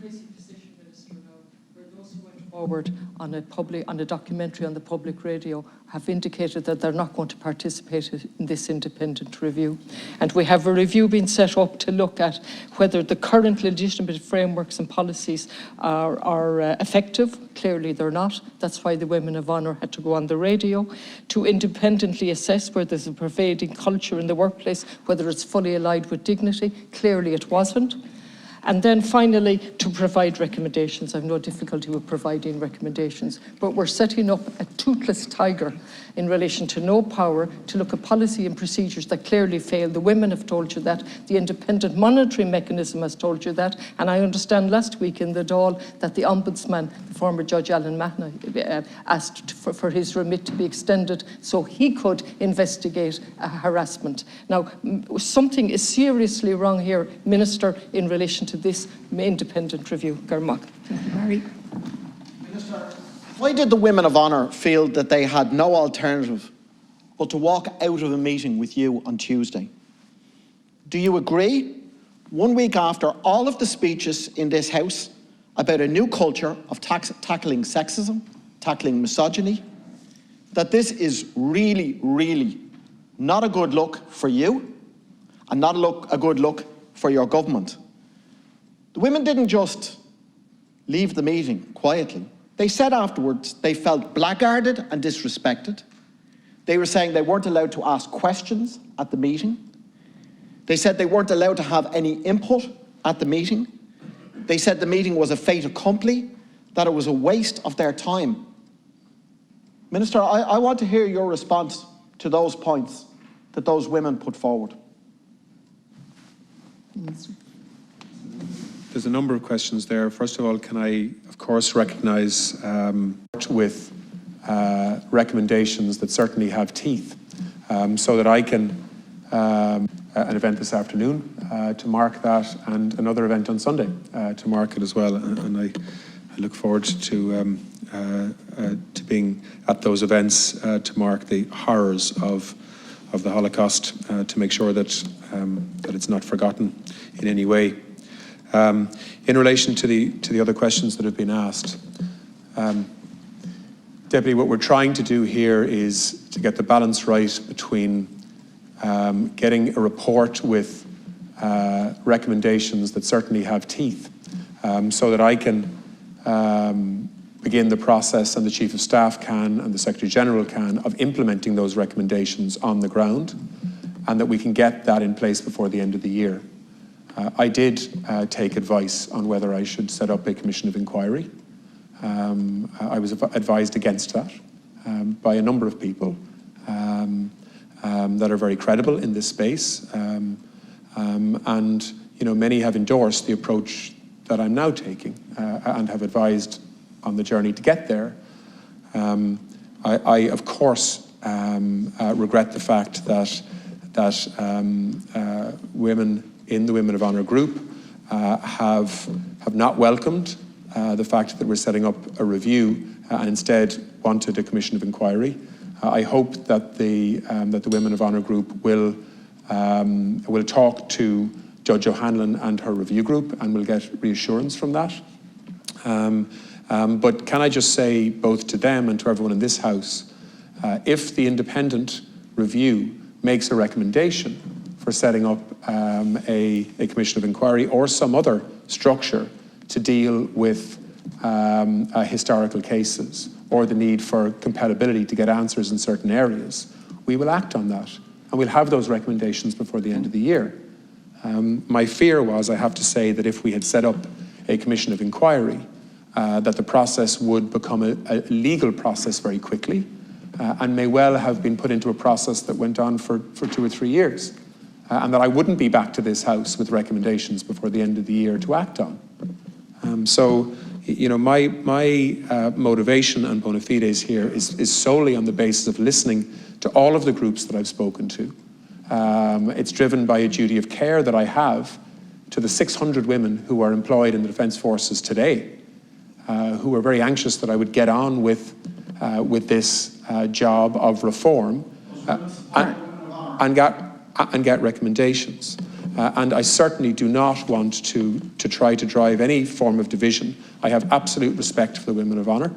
crazy position, Minister, now, where those who went forward on a documentary on the public radio have indicated that they're not going to participate in this independent review. And we have a review being set up to look at whether the current legitimate frameworks and policies are effective. Clearly they're not. That's why the Women of Honour had to go on the radio to independently assess whether there's a pervading culture in the workplace, whether it's fully aligned with dignity. Clearly it wasn't. And then finally, to provide recommendations. I have no difficulty with providing recommendations, but we're setting up a toothless tiger in relation to no power to look at policy and procedures that clearly fail. The women have told you that. The independent monitoring mechanism has told you that. And I understand last week in the Dáil that the Ombudsman, the former Judge Alan Mahna, asked for his remit to be extended so he could investigate harassment. Now, something is seriously wrong here, Minister, in relation to this independent review. Garmach. Minister, why did the Women of Honour feel that they had no alternative but to walk out of a meeting with you on Tuesday? Do you agree, 1 week after all of the speeches in this House about a new culture of tackling sexism, tackling misogyny, that this is really, really not a good look for you and not a good look for your government? The women didn't just leave the meeting quietly. They said afterwards they felt blackguarded and disrespected. They were saying they weren't allowed to ask questions at the meeting. They said they weren't allowed to have any input at the meeting. They said the meeting was a fait accompli, that it was a waste of their time. Minister, I want to hear your response to those points that those women put forward. There's a number of questions there. First of all, can I, of course, recognise with recommendations that certainly have teeth, so that I can, an event this afternoon to mark that, and another event on Sunday to mark it as well. And I look forward to being at those events to mark the horrors of the Holocaust, to make sure that that it's not forgotten in any way. In relation to the other questions that have been asked, Deputy, what we're trying to do here is to get the balance right between getting a report with recommendations that certainly have teeth, so that I can begin the process, and the Chief of Staff can, and the Secretary General can, of implementing those recommendations on the ground, and that we can get that in place before the end of the year. I did take advice on whether I should set up a commission of inquiry. I was advised against that by a number of people that are very credible in this space, and many have endorsed the approach that I'm now taking and have advised on the journey to get there. I of course regret the fact that women in the Women of Honour group have not welcomed the fact that we're setting up a review and instead wanted a commission of inquiry. I hope that the Women of Honour group will talk to Judge O'Hanlon and her review group, and will get reassurance from that. But can I just say, both to them and to everyone in this House, if the independent review makes a recommendation for setting up a commission of inquiry or some other structure to deal with historical cases or the need for compatibility to get answers in certain areas, we will act on that, and we'll have those recommendations before the end of the year. My fear was, I have to say, that if we had set up a commission of inquiry, that the process would become a legal process very quickly, and may well have been put into a process that went on for 2 or 3 years, and that I wouldn't be back to this House with recommendations before the end of the year to act on. My motivation and bona fides here is solely on the basis of listening to all of the groups that I've spoken to. It's driven by a duty of care that I have to the 600 women who are employed in the Defence Forces today, who are very anxious that I would get on with this job of reform and get recommendations. And I certainly do not want to try to drive any form of division. I have absolute respect for the Women of Honour.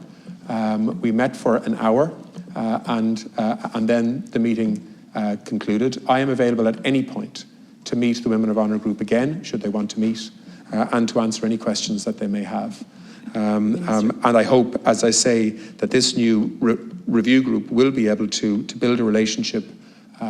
We met for an hour and then the meeting concluded. I am available at any point to meet the Women of Honour group again, should they want to meet, and to answer any questions that they may have. And I hope, as I say, that this new review group will be able to build a relationship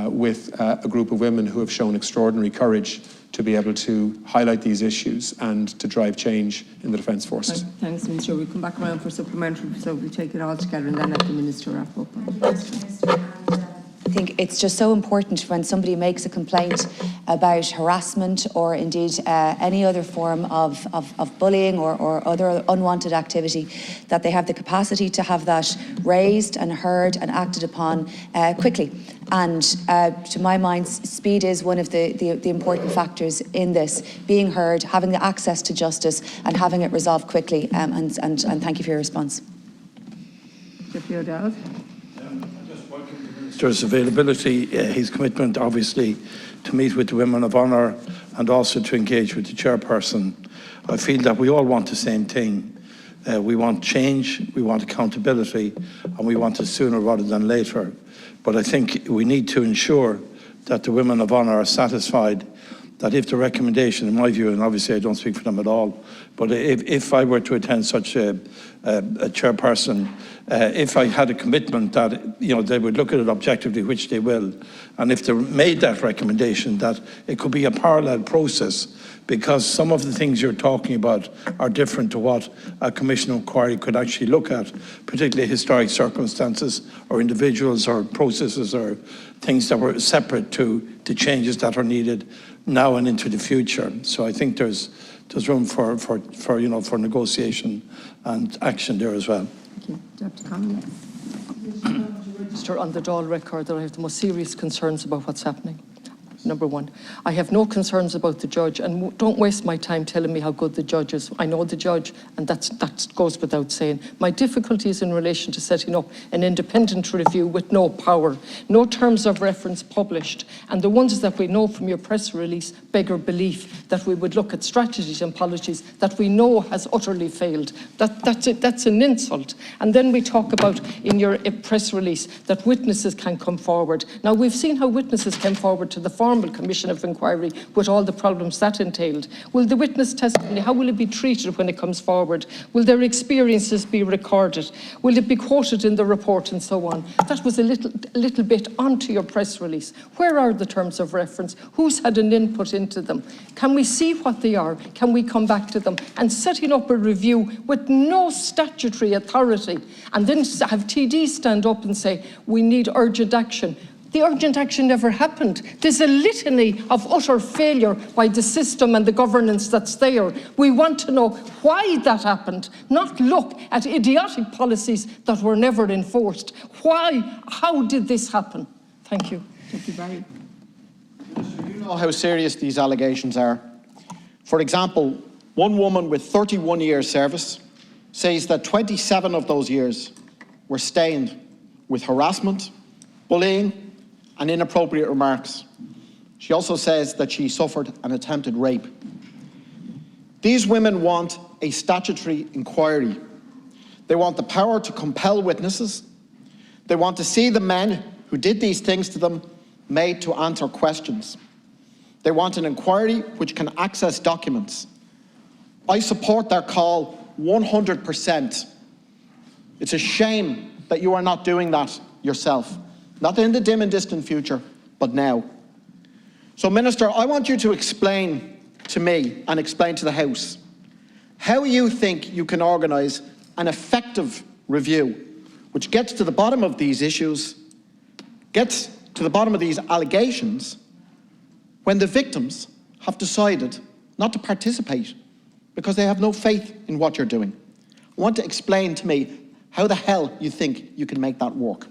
with a group of women who have shown extraordinary courage to be able to highlight these issues and to drive change in the Defence Forces. Thanks, Minister. We'll come back around for supplementary, so we'll take it all together and then let the Minister wrap up. I think it's just so important when somebody makes a complaint about harassment or indeed any other form of bullying or other unwanted activity, that they have the capacity to have that raised and heard and acted upon quickly. And to my mind, speed is one of the important factors in this, being heard, having the access to justice and having it resolved quickly. And thank you for your response. Deputy O'Dowd. Minister's availability, his commitment obviously to meet with the Women of Honour and also to engage with the chairperson. I feel that we all want the same thing. We want change, we want accountability, and we want it sooner rather than later. But I think we need to ensure that the Women of Honour are satisfied that if the recommendation, in my view, and obviously I don't speak for them at all, but if I were to attend such a chairperson, if I had a commitment that they would look at it objectively, which they will, and if they made that recommendation, that it could be a parallel process, because some of the things you're talking about are different to what a commission of inquiry could actually look at, particularly historic circumstances or individuals or processes or things that were separate to the changes that are needed now and into the future. So I think there's room for negotiation and action there as well. Thank you. Deputy Connolly. Register on the Dáil record that I have the most serious concerns about what's happening. Number one, I have no concerns about the judge, and don't waste my time telling me how good the judge is. I know the judge, and that goes without saying. My difficulty is in relation to setting up an independent review with no power, no terms of reference published, and the ones that we know from your press release beggar belief that we would look at strategies and policies that we know has utterly failed. That's an insult. And then we talk about in your press release that witnesses can come forward. Now, we've seen how witnesses came forward to the formal commission of inquiry with all the problems that entailed. Will the witness testimony, how will it be treated when it comes forward? Will their experiences be recorded? Will it be quoted in the report and so on? That was a little bit onto your press release. Where are the terms of reference? Who's had an input into them? Can we see what they are? Can we come back to them? And setting up a review with no statutory authority and then have TD stand up and say, we need urgent action. The urgent action never happened. There's a litany of utter failure by the system and the governance that's there. We want to know why that happened, not look at idiotic policies that were never enforced. Why? How did this happen? Thank you. Deputy Barry. You know how serious these allegations are. For example, one woman with 31 years service says that 27 of those years were stained with harassment, bullying, and inappropriate remarks. She also says that she suffered an attempted rape. These women want a statutory inquiry. They want the power to compel witnesses. They want to see the men who did these things to them made to answer questions. They want an inquiry which can access documents. I support their call 100%. It's a shame that you are not doing that yourself. Not in the dim and distant future, but now. So, Minister, I want you to explain to me and explain to the House how you think you can organise an effective review which gets to the bottom of these issues, gets to the bottom of these allegations, when the victims have decided not to participate because they have no faith in what you're doing. I want to explain to me how the hell you think you can make that work.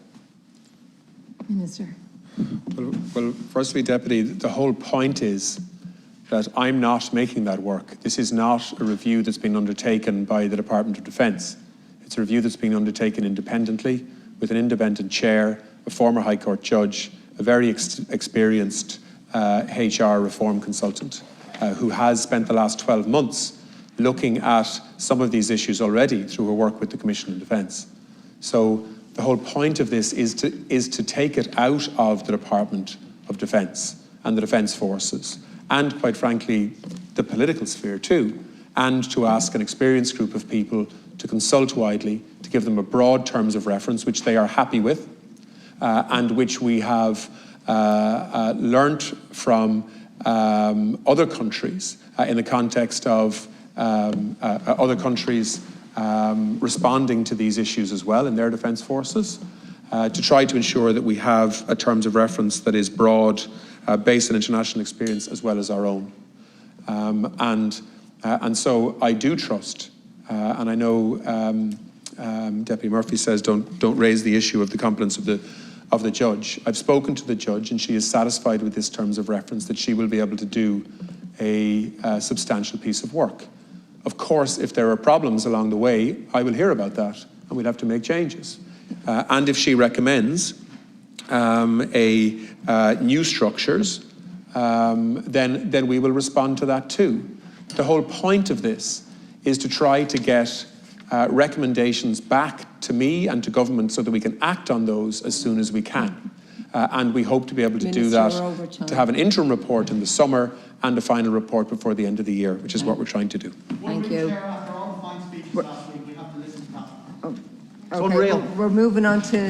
Minister. Well, firstly, Deputy, the whole point is that I'm not making that work. This is not a review that's been undertaken by the Department of Defence. It's a review that's being undertaken independently with an independent chair, a former High Court judge, a very experienced HR reform consultant who has spent the last 12 months looking at some of these issues already through her work with the Commission on Defence. So the whole point of this is to take it out of the Department of Defence and the Defence Forces, and quite frankly, the political sphere too, and to ask an experienced group of people to consult widely, to give them a broad terms of reference, which they are happy with, and which we have learnt from other countries in the context of other countries responding to these issues as well in their defence forces, to try to ensure that we have a terms of reference that is broad, based on international experience as well as our own. And so I do trust, and I know Deputy Murphy says don't raise the issue of the competence of the judge. I've spoken to the judge and she is satisfied with this terms of reference that she will be able to do a substantial piece of work. Of course, if there are problems along the way, I will hear about that and we'll have to make changes. And if she recommends new structures, then we will respond to that too. The whole point of this is to try to get recommendations back to me and to government so that we can act on those as soon as we can. And we hope to be able to do that, to have an interim report in the summer and a final report before the end of the year, which is what we're trying to do. Thank you. After all the fine speeches last week, we have to listen to that. Okay, we're moving on to